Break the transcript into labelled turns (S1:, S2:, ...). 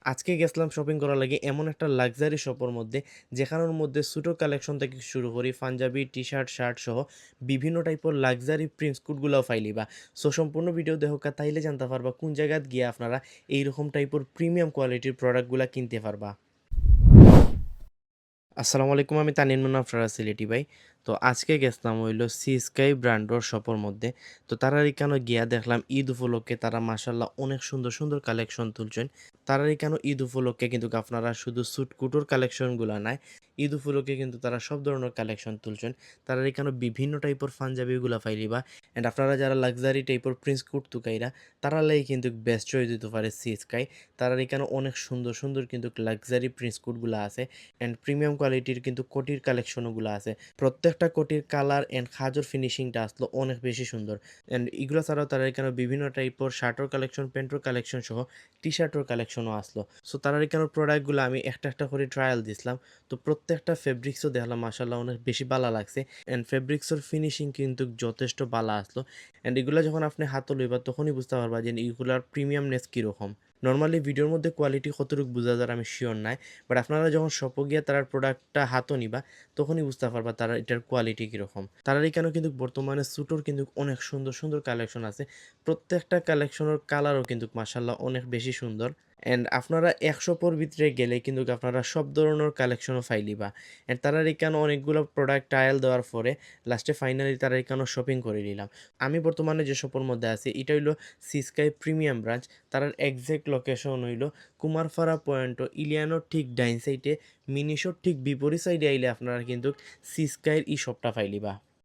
S1: আজকে গেছিলাম শপিং করার লাগে এমন একটা লাক্সারি শপের মধ্যে যেখানের মধ্যে ছোটো কালেকশন থেকে শুরু করি পাঞ্জাবি টি-শার্ট শার্ট সহ বিভিন্ন টাইপের লাক্সারি প্রিন্স কোডগুলোও ফাইলিবা। সো সম্পূর্ণ ভিডিও দেখোকা তাইলে জানতে পারবা কোন জায়গাত গিয়ে আপনারা এইরকম টাইপের প্রিমিয়াম কোয়ালিটির প্রোডাক্টগুলা কিনতে পারবা। আসসালামু আলাইকুম, আমি তানিন মুন্না, আপনারা সিলেটি ভাই। তো আজকে গেছিলাম হইলো সি স্কাই ব্র্যান্ডর শপের মধ্যে। তো তারা এখানে গিয়া দেখলাম ঈদ উপলক্ষে তারা মাশাল্লাহ অনেক সুন্দর সুন্দর কালেকশন তুলছেন। তারা এখানে ঈদ উপলক্ষে কিন্তু আপনারা শুধু সুটকুটোর কালেকশনগুলো নাই, ঈদ উপলক্ষে কিন্তু তারা সব ধরনের কালেকশন তুলছেন। তারা এখানে বিভিন্ন টাইপের পাঞ্জাবিগুলা ফাইলিবা। অ্যান্ড আপনারা যারা লাক্সারি টাইপের প্রিন্স কুট তুকাইরা তারা লাই কিন্তু বেস্ট চয়েস দিতে পারে সি স্কাই। তারা এখানে অনেক সুন্দর সুন্দর কিন্তু লাক্সারি প্রিন্স কুটগুলো আছে অ্যান্ড প্রিমিয়াম কোয়ালিটির কিন্তু কোটির কালেকশনগুলো আছে। প্রত্যেকটা কোটির কালার অ্যান্ড খাজর ফিনিশিংটা আসলো অনেক বেশি সুন্দর। অ্যান্ড এগুলো ছাড়াও তারা এখানে বিভিন্ন টাইপের শার্টের কালেকশন, প্যান্টের কালেকশন সহ টি শার্টের কালেকশনও আসলো। সো তারা এখানে প্রোডাক্টগুলো আমি একটা একটা করে ট্রায়াল দিছিলাম। তো প্রত্যেকটা ফেব্রিক্সও দেখলাম মাসাল্লাহ অনেক বেশি ভালো লাগছে অ্যান্ড ফেব্রিক্সের ফিনিশিং কিন্তু যথেষ্ট ভালো আসলো। অ্যান্ড এগুলো যখন আপনি হাতে লইবা তখনই বুঝতে পারবা যে এগুলার প্রিমিয়ামনেস কীরকম। নর্মালি ভিডিওর মধ্যে কোয়ালিটি কতটুকু বোঝা যায় আমি শিওর নাই, বাট আপনারা যখন শপে গিয়ে তার প্রোডাক্টটা হাতও নিবা তখনই বুঝতে পারবা তারা এটার কোয়ালিটি কীরকম। তারা এখানেও কিন্তু বর্তমানে স্যুটের কিন্তু অনেক সুন্দর সুন্দর কালেকশন আছে। প্রত্যেকটা কালেকশনের কালারও কিন্তু মাসাল্লাহ অনেক বেশি সুন্দর। অ্যান্ড আপনারা ১০০ ভিতরে গেলে কিন্তু আপনারা সব ধরনের কালেকশনও ফাইলিবা। অ্যান্ড তারা এখানে অনেকগুলো প্রোডাক্ট ট্রায়াল দেওয়ার পরে লাস্টে ফাইনালি তারা এখানেও শপিং করে নিলাম। আমি বর্তমানে যে শপের মধ্যে আছি এটা হইলো সি স্কাই প্রিমিয়াম ব্রাঞ্চ। তার এক্সাক্ট লোকেশন হইলো কুমারপাড়া পয়েন্ট ও ইলিয়ানোর ঠিক ডাইন সাইডে, মিনিশোর ঠিক বিপরীত সাইডে আইলে আপনারা কিন্তু সি স্কাইয়ের ই শপটা পাইলিবা।